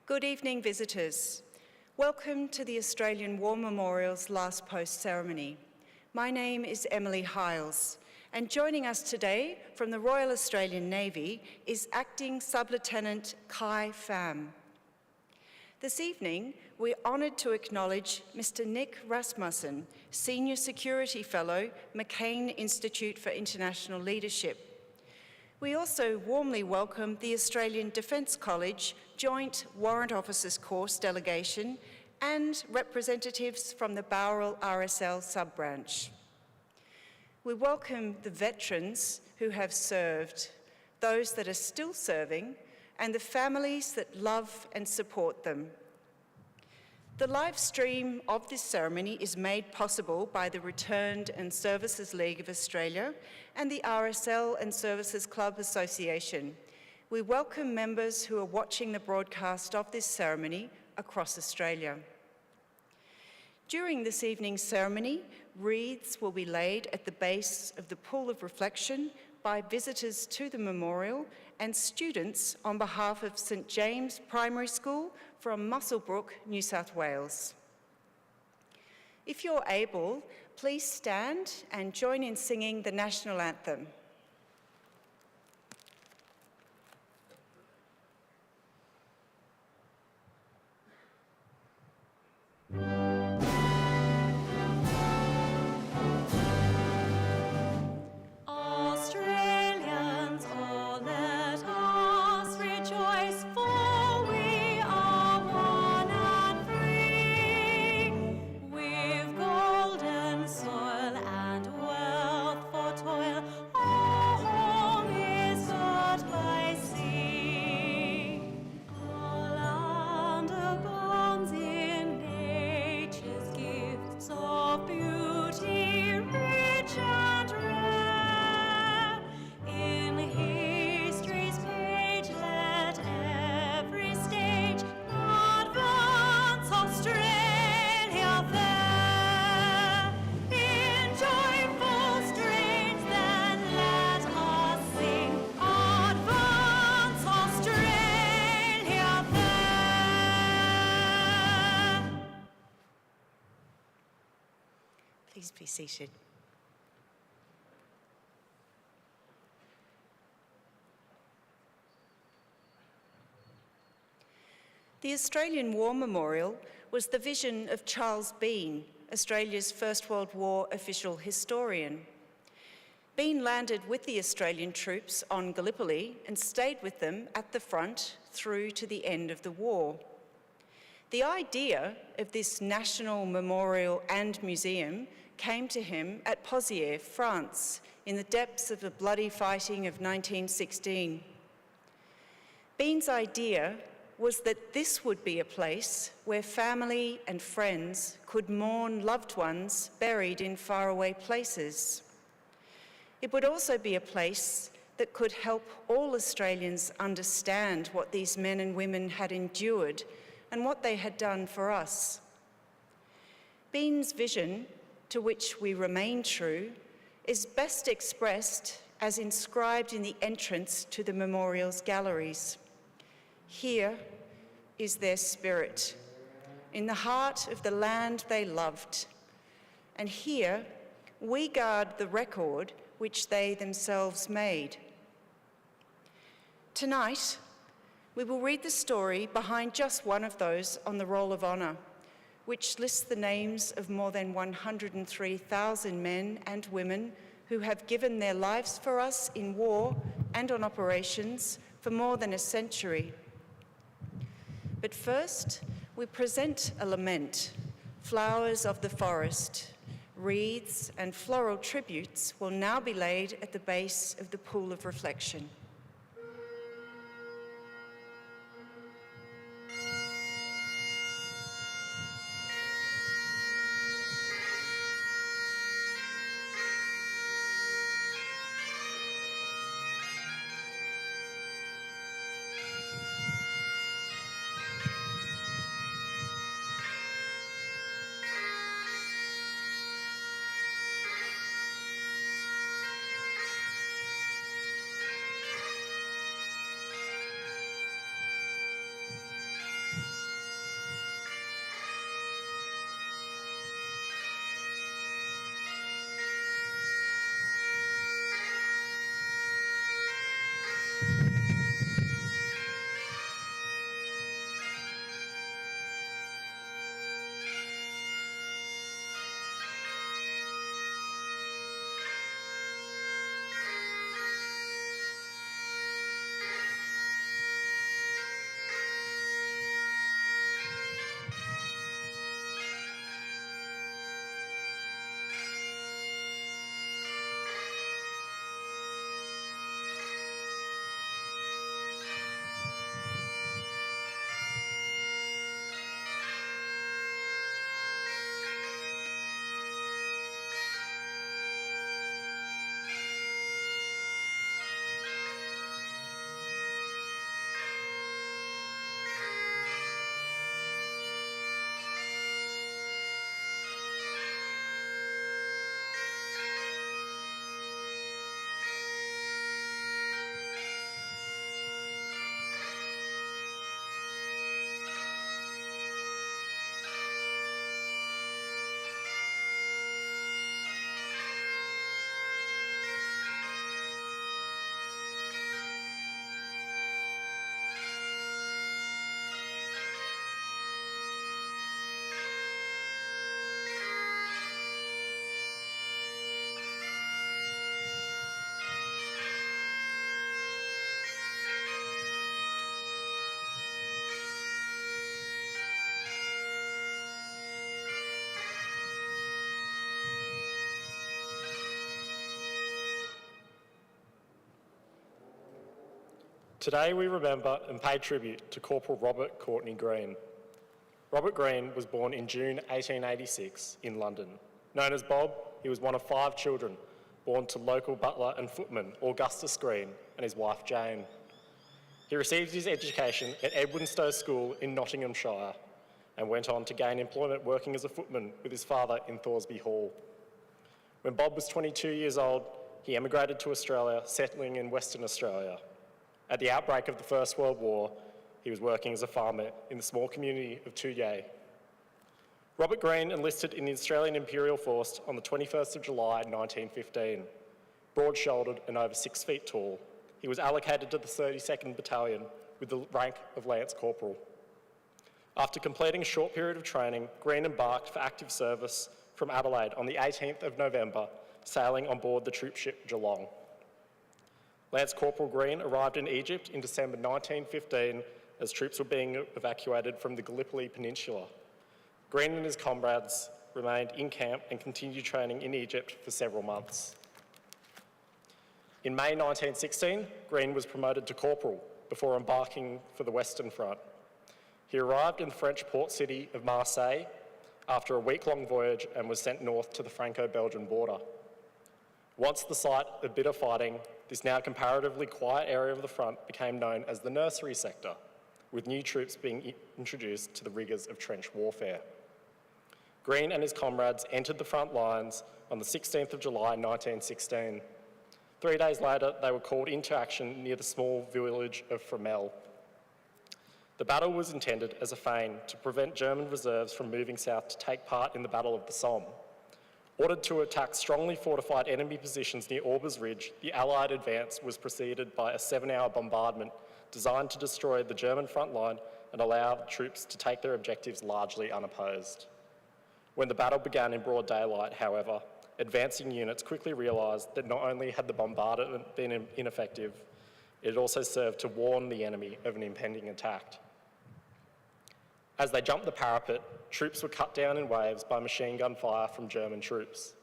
Good evening, visitors. Welcome to the Australian War Memorial's Last Post ceremony. My name is Emily Hiles, and joining us today from the Royal Australian Navy is Acting Sub-Lieutenant Kai Pham. This evening, we're honoured to acknowledge Mr. Nick Rasmussen, Senior Security Fellow, McCain Institute for International Leadership. We also warmly welcome the Australian Defence College Joint Warrant Officers Course delegation and representatives from the Bowral RSL sub-branch. We welcome the veterans who have served, those that are still serving, and the families that love and support them. The live stream of this ceremony is made possible by the Returned and Services League of Australia and the RSL and Services Club Association. We welcome members who are watching the broadcast of this ceremony across Australia. During this evening's ceremony, wreaths will be laid at the base of the pool of reflection by visitors to the memorial and students on behalf of St James Primary School from Muswellbrook, New South Wales. If you're able, please stand and join in singing the national anthem. Please be seated. The Australian War Memorial was the vision of Charles Bean, Australia's First World War official historian. Bean landed with the Australian troops on Gallipoli and stayed with them at the front through to the end of the war. The idea of this national memorial and museum came to him at Pozières, France, in the depths of the bloody fighting of 1916. Bean's idea was that this would be a place where family and friends could mourn loved ones buried in faraway places. It would also be a place that could help all Australians understand what these men and women had endured and what they had done for us. Bean's vision, to which we remain true, is best expressed as inscribed in the entrance to the memorial's galleries. Here is their spirit, in the heart of the land they loved. And here we guard the record which they themselves made. Tonight, we will read the story behind just one of those on the Roll of Honour, which lists the names of more than 103,000 men and women who have given their lives for us in war and on operations for more than a century. But first, we present a lament, flowers of the forest. Wreaths and floral tributes will now be laid at the base of the pool of reflection. Today we remember and pay tribute to Corporal Robert Courtney Greene. Robert Greene was born in June 1886 in London. Known as Bob, he was one of 5 children born to local butler and footman Augustus Greene and his wife Jane. He received his education at Edwinstowe School in Nottinghamshire and went on to gain employment working as a footman with his father in Thoresby Hall. When Bob was 22 years old, he emigrated to Australia, settling in Western Australia. At the outbreak of the First World War, he was working as a farmer in the small community of Tuyay. Robert Greene enlisted in the Australian Imperial Force on the 21st of July 1915. Broad-shouldered and over 6 feet tall, he was allocated to the 32nd Battalion with the rank of Lance Corporal. After completing a short period of training, Greene embarked for active service from Adelaide on the 18th of November, sailing on board the troop ship Geelong. Lance Corporal Greene arrived in Egypt in December 1915 as troops were being evacuated from the Gallipoli Peninsula. Greene and his comrades remained in camp and continued training in Egypt for several months. In May 1916, Greene was promoted to corporal before embarking for the Western Front. He arrived in the French port city of Marseille after a week-long voyage and was sent north to the Franco-Belgian border. Once the site of bitter fighting, this now comparatively quiet area of the front became known as the nursery sector, with new troops being introduced to the rigours of trench warfare. Greene and his comrades entered the front lines on the 16th of July 1916. 3 days later, they were called into action near the small village of Fromelles. The battle was intended as a feint to prevent German reserves from moving south to take part in the Battle of the Somme. Ordered to attack strongly fortified enemy positions near Aubers Ridge, the Allied advance was preceded by a 7-hour bombardment designed to destroy the German front line and allow the troops to take their objectives largely unopposed. When the battle began in broad daylight, however, advancing units quickly realised that not only had the bombardment been ineffective, it had also served to warn the enemy of an impending attack. As they jumped the parapet, troops were cut down in waves by machine gun fire from German troops.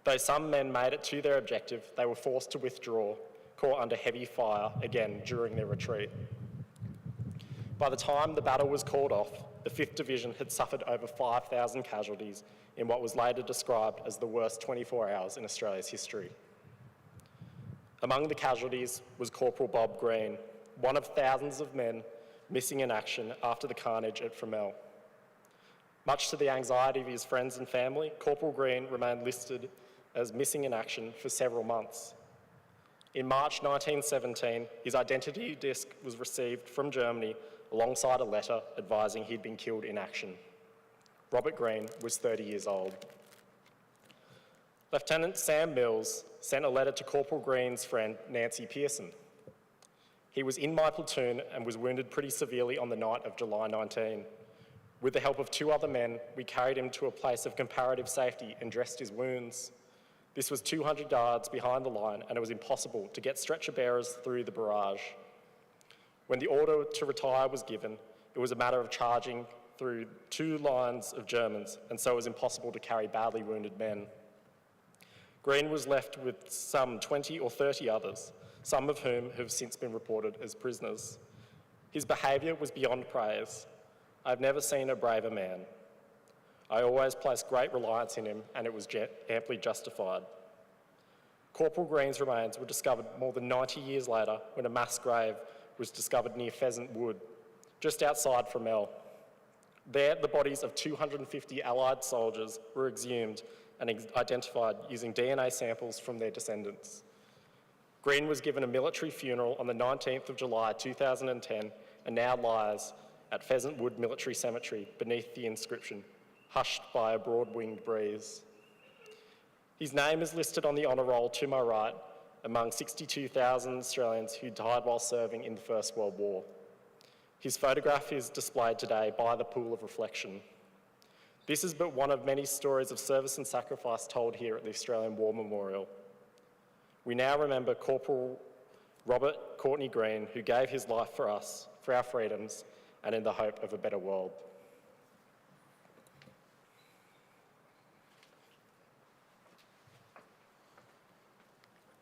Though some men made it to their objective, they were forced to withdraw, caught under heavy fire again during their retreat. By the time the battle was called off, the 5th Division had suffered over 5,000 casualties in what was later described as the worst 24 hours in Australia's history. Among the casualties was Corporal Bob Greene, one of thousands of men missing in action after the carnage at Fromelles. Much to the anxiety of his friends and family, Corporal Greene remained listed as missing in action for several months. In March 1917, his identity disc was received from Germany alongside a letter advising he'd been killed in action. Robert Greene was 30 years old. Lieutenant Sam Mills sent a letter to Corporal Greene's friend Nancy Pearson. He was in my platoon and was wounded pretty severely on the night of July 19. With the help of 2 other men, we carried him to a place of comparative safety and dressed his wounds. This was 200 yards behind the line and it was impossible to get stretcher bearers through the barrage. When the order to retire was given, it was a matter of charging through 2 lines of Germans, and so it was impossible to carry badly wounded men. Greene was left with some 20 or 30 others, some of whom have since been reported as prisoners. His behaviour was beyond praise. I've never seen a braver man. I always placed great reliance in him, and it was amply justified. Corporal Greene's remains were discovered more than 90 years later when a mass grave was discovered near Pheasant Wood, just outside Fromelles. There, the bodies of 250 Allied soldiers were exhumed and identified using DNA samples from their descendants. Greene was given a military funeral on the 19th of July 2010 and now lies at Pheasant Wood Military Cemetery beneath the inscription, "Hushed by a broad-winged breeze." His name is listed on the honour roll to my right among 62,000 Australians who died while serving in the First World War. His photograph is displayed today by the Pool of Reflection. This is but one of many stories of service and sacrifice told here at the Australian War Memorial. We now remember Corporal Robert Courtney Greene, who gave his life for us, for our freedoms, and in the hope of a better world.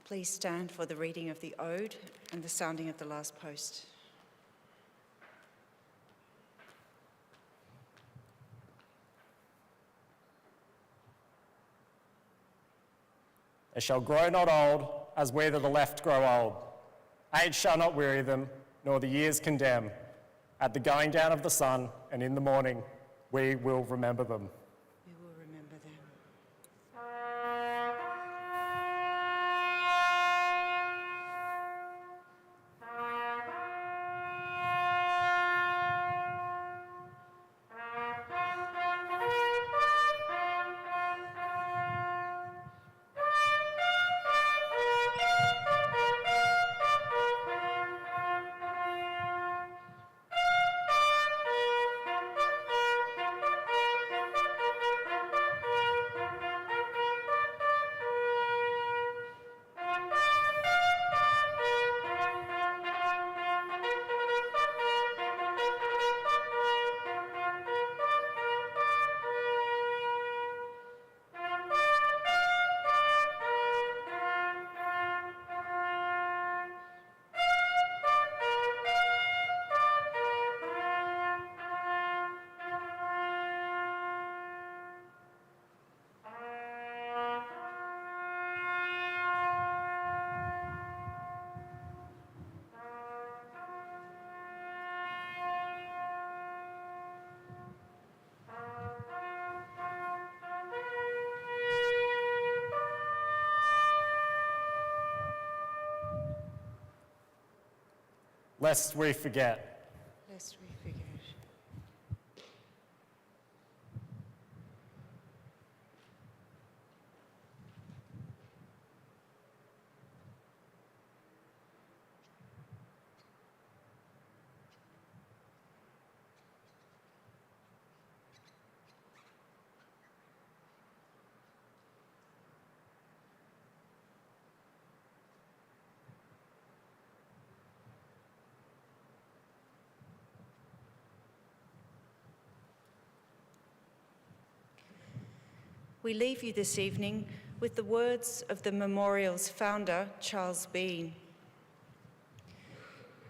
Please stand for the reading of the Ode and the sounding of the last post. They shall grow not old, as we that are left grow old. Age shall not weary them, nor the years condemn. At the going down of the sun and in the morning, we will remember them. We will remember them. Lest we forget. Lest we forget. We leave you this evening with the words of the memorial's founder, Charles Bean.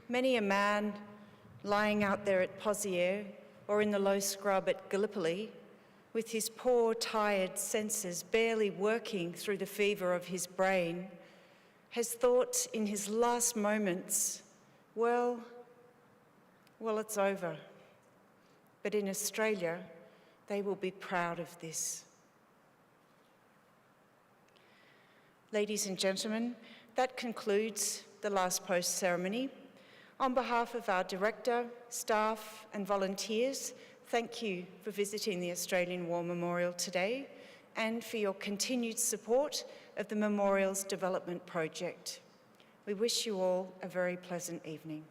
Many a man lying out there at Pozières or in the low scrub at Gallipoli, with his poor, tired senses barely working through the fever of his brain, has thought in his last moments, well, it's over. But in Australia, they will be proud of this. Ladies and gentlemen, that concludes the last post ceremony. On behalf of our director, staff and volunteers, thank you for visiting the Australian War Memorial today and for your continued support of the Memorial's development project. We wish you all a very pleasant evening.